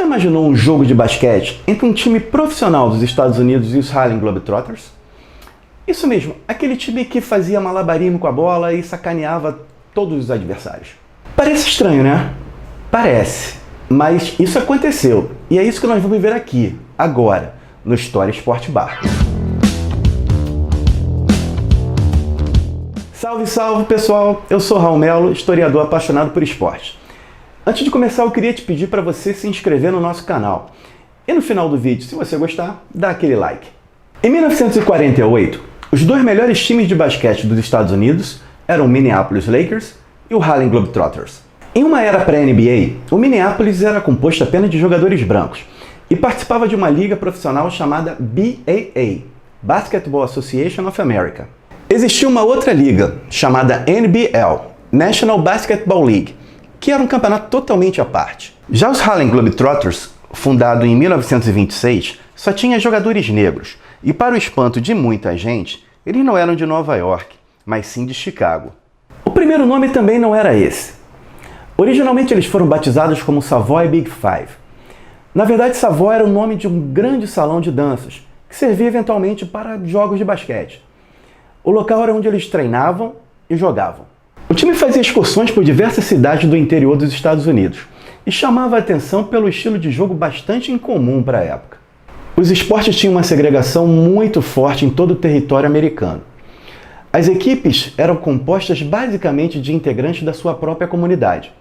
imaginou um jogo de basquete entre um time profissional dos Estados Unidos e os Harlem Globetrotters? Isso mesmo, aquele time que fazia malabarismo com a bola e sacaneava todos os adversários. Parece estranho, né? Parece, mas isso aconteceu e é isso que nós vamos ver aqui, agora, no História Sport Bar. Salve, salve pessoal! Eu sou Raul Melo, historiador apaixonado por esporte. Antes de começar, eu queria te pedir para você se inscrever no nosso canal. E no final do vídeo, se você gostar, dá aquele like. Em 1948, os dois melhores times de basquete dos Estados Unidos eram o Minneapolis Lakers e o Harlem Globetrotters. Em uma era pré-NBA, o Minneapolis era composto apenas de jogadores brancos e participava de uma liga profissional chamada BAA, Basketball Association of America. Existia uma outra liga, chamada NBL, National Basketball League, que era um campeonato totalmente à parte. Já os Harlem Globetrotters, fundado em 1926, só tinha jogadores negros, e para o espanto de muita gente, eles não eram de Nova York, mas sim de Chicago. O primeiro nome também não era esse. Originalmente eles foram batizados como Savoy Big Five. Na verdade, Savoy era o nome de um grande salão de danças, que servia eventualmente para jogos de basquete. O local era onde eles treinavam e jogavam. O time fazia excursões por diversas cidades do interior dos Estados Unidos e chamava a atenção pelo estilo de jogo bastante incomum para a época. Os esportes tinham uma segregação muito forte em todo o território americano. As equipes eram compostas basicamente de integrantes da sua própria comunidade.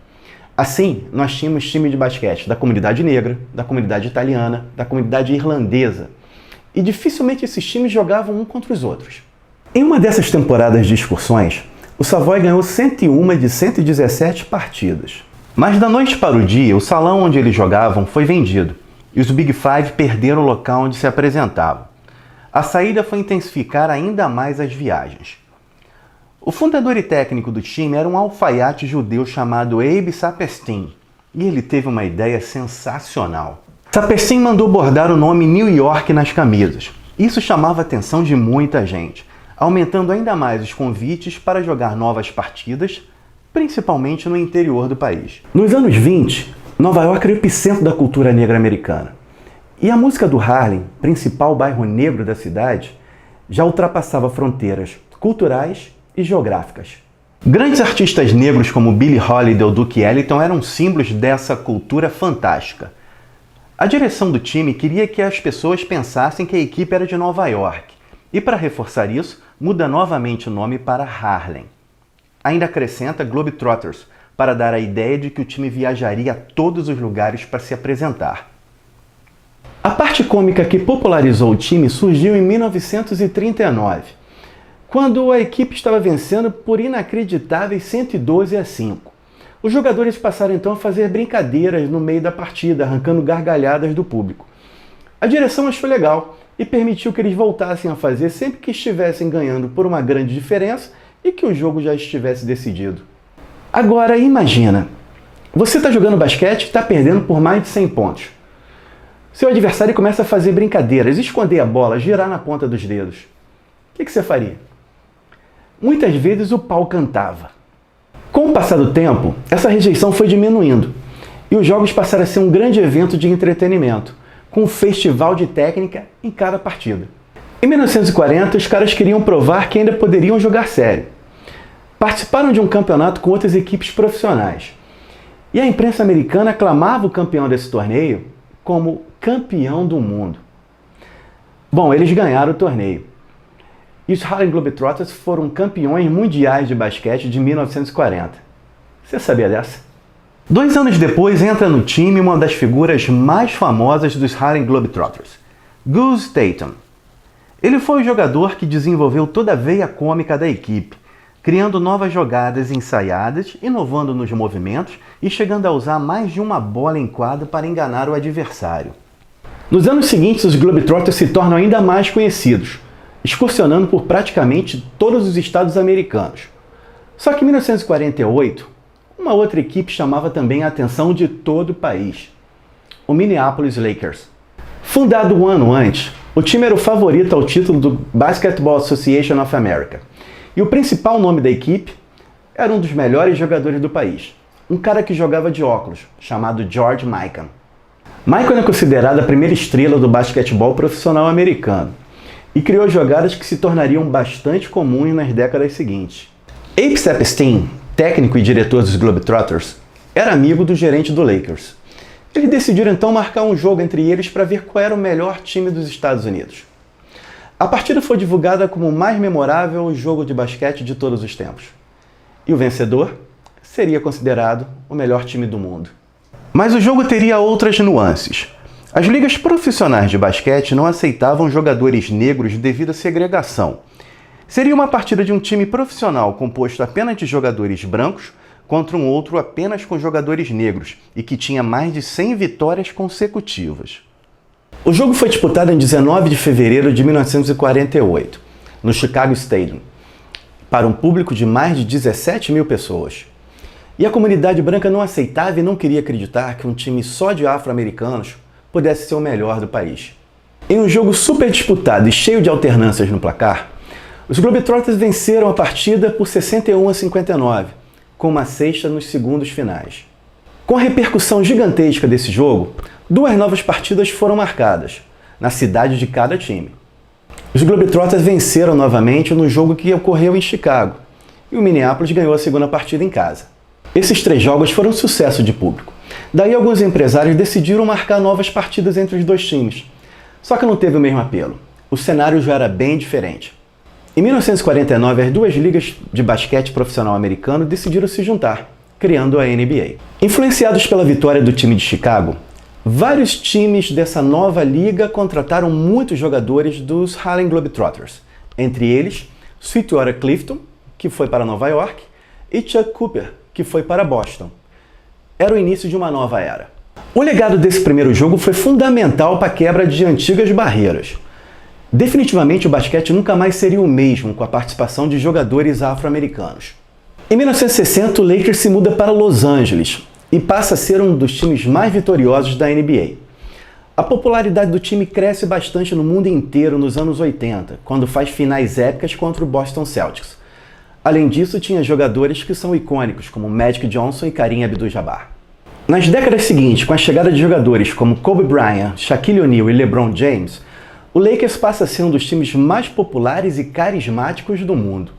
Assim, nós tínhamos time de basquete da comunidade negra, da comunidade italiana, da comunidade irlandesa. E dificilmente esses times jogavam um contra os outros. Em uma dessas temporadas de excursões, o Savoy ganhou 101 de 117 partidas. Mas da noite para o dia, o salão onde eles jogavam foi vendido e os Big Five perderam o local onde se apresentavam. A saída foi intensificar ainda mais as viagens. O fundador e técnico do time era um alfaiate judeu chamado Abe Saperstein, e ele teve uma ideia sensacional. Saperstein mandou bordar o nome New York nas camisas. Isso chamava a atenção de muita gente, aumentando ainda mais os convites para jogar novas partidas, principalmente no interior do país. Nos anos 20, Nova York era o epicentro da cultura negra americana. E a música do Harlem, principal bairro negro da cidade, já ultrapassava fronteiras culturais e geográficas. Grandes artistas negros como Billie Holiday ou Duke Ellington eram símbolos dessa cultura fantástica. A direção do time queria que as pessoas pensassem que a equipe era de Nova York, e para reforçar isso, muda novamente o nome para Harlem. Ainda acrescenta Globetrotters, para dar a ideia de que o time viajaria a todos os lugares para se apresentar. A parte cômica que popularizou o time surgiu em 1939, quando a equipe estava vencendo por inacreditáveis 112-5. Os jogadores passaram então a fazer brincadeiras no meio da partida, arrancando gargalhadas do público. A direção achou legal e permitiu que eles voltassem a fazer sempre que estivessem ganhando por uma grande diferença e que o jogo já estivesse decidido. Agora imagina, você está jogando basquete e está perdendo por mais de 100 pontos. Seu adversário começa a fazer brincadeiras, esconder a bola, girar na ponta dos dedos. O que você faria? Muitas vezes o pau cantava. Com o passar do tempo, essa rejeição foi diminuindo e os jogos passaram a ser um grande evento de entretenimento, com um festival de técnica em cada partida. Em 1940, os caras queriam provar que ainda poderiam jogar sério. Participaram de um campeonato com outras equipes profissionais. E a imprensa americana aclamava o campeão desse torneio como campeão do mundo. Bom, eles ganharam o torneio. E os Harlem Globetrotters foram campeões mundiais de basquete de 1940. Você sabia dessa? 2 anos depois entra no time uma das figuras mais famosas dos Harlem Globetrotters, Goose Tatum. Ele foi o jogador que desenvolveu toda a veia cômica da equipe, criando novas jogadas ensaiadas, inovando nos movimentos e chegando a usar mais de uma bola em quadra para enganar o adversário. Nos anos seguintes, os Globetrotters se tornam ainda mais conhecidos, excursionando por praticamente todos os estados americanos. Só que em 1948, uma outra equipe chamava também a atenção de todo o país, o Minneapolis Lakers. Fundado um ano antes, o time era o favorito ao título do Basketball Association of America. E o principal nome da equipe era um dos melhores jogadores do país, um cara que jogava de óculos, chamado George Mikan. Michael é considerado a primeira estrela do basquetebol profissional americano e criou jogadas que se tornariam bastante comuns nas décadas seguintes. Abe Saperstein, técnico e diretor dos Globetrotters, era amigo do gerente do Lakers. Eles decidiram então marcar um jogo entre eles para ver qual era o melhor time dos Estados Unidos. A partida foi divulgada como o mais memorável jogo de basquete de todos os tempos. E o vencedor seria considerado o melhor time do mundo. Mas o jogo teria outras nuances. As ligas profissionais de basquete não aceitavam jogadores negros devido à segregação. Seria uma partida de um time profissional composto apenas de jogadores brancos contra um outro apenas com jogadores negros e que tinha mais de 100 vitórias consecutivas. O jogo foi disputado em 19 de fevereiro de 1948, no Chicago Stadium, para um público de mais de 17 mil pessoas. E a comunidade branca não aceitava e não queria acreditar que um time só de afro-americanos pudesse ser o melhor do país. Em um jogo super disputado e cheio de alternâncias no placar, os Globetrotters venceram a partida por 61-59, com uma cesta nos segundos finais. Com a repercussão gigantesca desse jogo, 2 novas partidas foram marcadas, na cidade de cada time. Os Globetrotters venceram novamente no jogo que ocorreu em Chicago, e o Minneapolis ganhou a segunda partida em casa. Esses 3 jogos foram um sucesso de público. Daí alguns empresários decidiram marcar novas partidas entre os 2 times. Só que não teve o mesmo apelo. O cenário já era bem diferente. Em 1949, as 2 ligas de basquete profissional americano decidiram se juntar, criando a NBA. Influenciados pela vitória do time de Chicago, vários times dessa nova liga contrataram muitos jogadores dos Harlem Globetrotters, entre eles Sweetwater Clifton, que foi para Nova York, e Chuck Cooper, que foi para Boston. Era o início de uma nova era. O legado desse primeiro jogo foi fundamental para a quebra de antigas barreiras. Definitivamente o basquete nunca mais seria o mesmo com a participação de jogadores afro-americanos. Em 1960, o Lakers se muda para Los Angeles e passa a ser um dos times mais vitoriosos da NBA. A popularidade do time cresce bastante no mundo inteiro nos anos 80, quando faz finais épicas contra o Boston Celtics. Além disso, tinha jogadores que são icônicos, como Magic Johnson e Kareem Abdul-Jabbar. Nas décadas seguintes, com a chegada de jogadores como Kobe Bryant, Shaquille O'Neal e LeBron James, o Lakers passa a ser um dos times mais populares e carismáticos do mundo.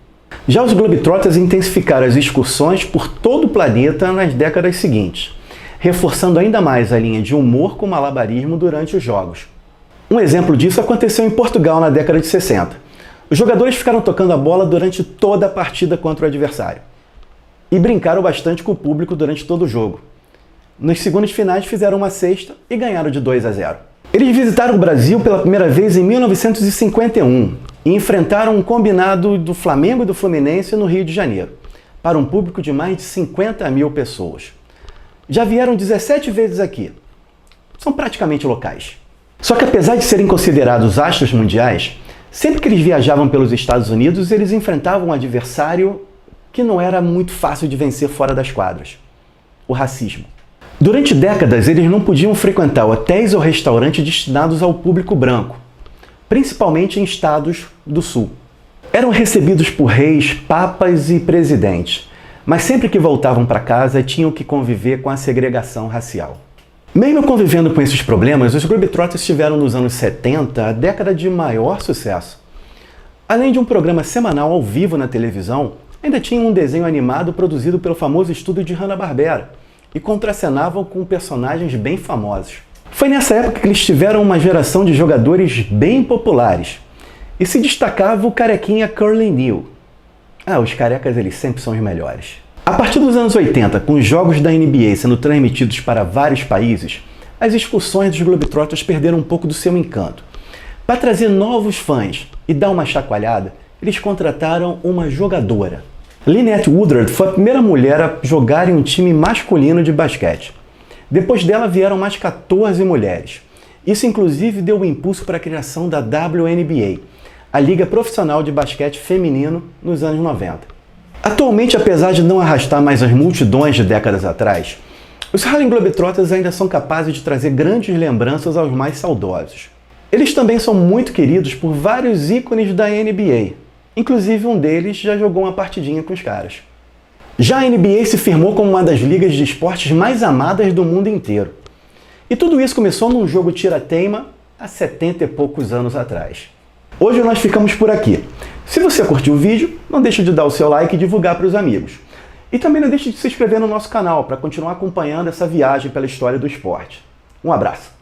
Já os Globetrotters intensificaram as excursões por todo o planeta nas décadas seguintes, reforçando ainda mais a linha de humor com malabarismo durante os jogos. Um exemplo disso aconteceu em Portugal na década de 60. Os jogadores ficaram tocando a bola durante toda a partida contra o adversário e brincaram bastante com o público durante todo o jogo. Nos segundos finais fizeram uma cesta e ganharam de 2-0. Eles visitaram o Brasil pela primeira vez em 1951 e enfrentaram um combinado do Flamengo e do Fluminense no Rio de Janeiro, para um público de mais de 50 mil pessoas. Já vieram 17 vezes aqui. São praticamente locais. Só que apesar de serem considerados astros mundiais, sempre que eles viajavam pelos Estados Unidos, eles enfrentavam um adversário que não era muito fácil de vencer fora das quadras: o racismo. Durante décadas, eles não podiam frequentar hotéis ou restaurantes destinados ao público branco, principalmente em estados do sul. Eram recebidos por reis, papas e presidentes, mas sempre que voltavam para casa tinham que conviver com a segregação racial. Mesmo convivendo com esses problemas, os Globetrotters tiveram nos anos 70 a década de maior sucesso. Além de um programa semanal ao vivo na televisão, ainda tinha um desenho animado produzido pelo famoso estúdio de Hanna-Barbera e contracenavam com personagens bem famosos. Foi nessa época que eles tiveram uma geração de jogadores bem populares e se destacava o carequinha Curly Neal. Os carecas eles sempre são os melhores. A partir dos anos 80, com os jogos da NBA sendo transmitidos para vários países, as excursões dos Globetrotters perderam um pouco do seu encanto. Para trazer novos fãs e dar uma chacoalhada, eles contrataram uma jogadora. Lynette Woodard foi a primeira mulher a jogar em um time masculino de basquete. Depois dela vieram mais 14 mulheres. Isso inclusive deu o impulso para a criação da WNBA, a Liga Profissional de Basquete Feminino, nos anos 90. Atualmente, apesar de não arrastar mais as multidões de décadas atrás, os Harlem Globetrotters ainda são capazes de trazer grandes lembranças aos mais saudosos. Eles também são muito queridos por vários ícones da NBA, inclusive um deles já jogou uma partidinha com os caras. Já a NBA se firmou como uma das ligas de esportes mais amadas do mundo inteiro. E tudo isso começou num jogo tira-teima há 70 e poucos anos atrás. Hoje nós ficamos por aqui. Se você curtiu o vídeo, não deixe de dar o seu like e divulgar para os amigos. E também não deixe de se inscrever no nosso canal para continuar acompanhando essa viagem pela história do esporte. Um abraço!